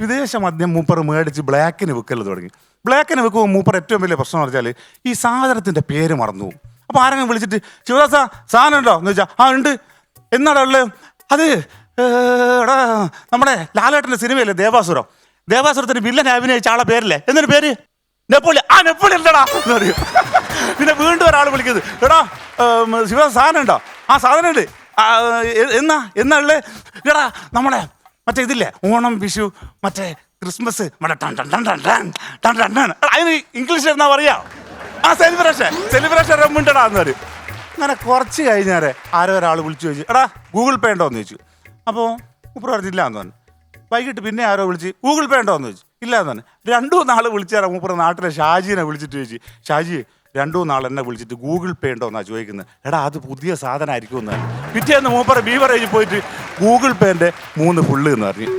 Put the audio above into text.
വിദേശ മദ്യം മൂപ്പർ മേടിച്ച് ബ്ലാക്കിന് വിൽക്കൽ തുടങ്ങി. ബ്ലാക്കിന് വിൽക്കുമ്പോൾ മൂപ്പർ ഏറ്റവും വലിയ പ്രശ്നം എന്ന് വെച്ചാൽ ഈ സാധനത്തിൻ്റെ പേര് മറന്നു പോകും. അപ്പോൾ ആരെങ്കിലും വിളിച്ചിട്ട് ശിവദാസ സാധനം ഉണ്ടോ എന്ന് ചോദിച്ചാൽ ആ ഉണ്ട്. എന്നാടാ ഉള്ളത്? അത് എടാ നമ്മുടെ ലാലേട്ടൻ്റെ സിനിമയല്ലേ ദേവാസുരത്തിന് വില്ലനെ അഭിനയിച്ച ആളെ പേരില്ലേ എന്നൊരു പേര് നെപ്പോളി. ആ നെപ്പോളി ഉണ്ടടാ എന്ന് പറയും. പിന്നെ വീണ്ടും ഒരാൾ വിളിക്കുന്നത് എടാ ശിവദാസ സാധനം ഉണ്ടോ? ആ സാധനം ഉണ്ട്. എന്നാ ഉള്ളത്? എടാ നമ്മുടെ മറ്റേ ഇതില്ലേ ഓണം വിഷു മറ്റേ ക്രിസ്മസ് മറ്റേ ടൺ ടൺ ടൺ ടൺ ടൺ ടൺ ടൺ ടൺ അതിന് ഇംഗ്ലീഷ് എന്നാ പറയാ? ആ സെലിബ്രേഷൻ മുണ്ടടാ എന്ന് പറയും. അങ്ങനെ കുറച്ച് കഴിഞ്ഞാൽ ആരോ ഒരാൾ വിളിച്ചു ചോദിച്ചു എടാ ഗൂഗിൾ പേ ഉണ്ടോ എന്ന് ചോദിച്ചു. അപ്പോൾ മൂപ്പർ പറഞ്ഞില്ല എന്ന് പറഞ്ഞു. വൈകിട്ട് പിന്നെ ആരോ വിളിച്ച് ഗൂഗിൾ പേ ഉണ്ടോ എന്ന് ചോദിച്ചു. ഇല്ല എന്ന് പറഞ്ഞു. 2-3 നാൾ വിളിച്ചാൽ മൂപ്പർ നാട്ടിലെ ഷാജിനെ വിളിച്ചിട്ട് ചോദിച്ചു ഷാജി 2-3 നാൾ എന്നെ വിളിച്ചിട്ട് ഗൂഗിൾ പേ ഉണ്ടോ എന്നാണ് ചോദിക്കുന്നത്. എടാ അത് പുതിയ സാധനമായിരിക്കും എന്ന്. പിറ്റേന്ന് മൂപ്പർ ബീവറേജിൽ പോയിട്ട് ഗൂഗിൾ പേൻ്റെ 3 ഫുള്ള് എന്ന് പറഞ്ഞു.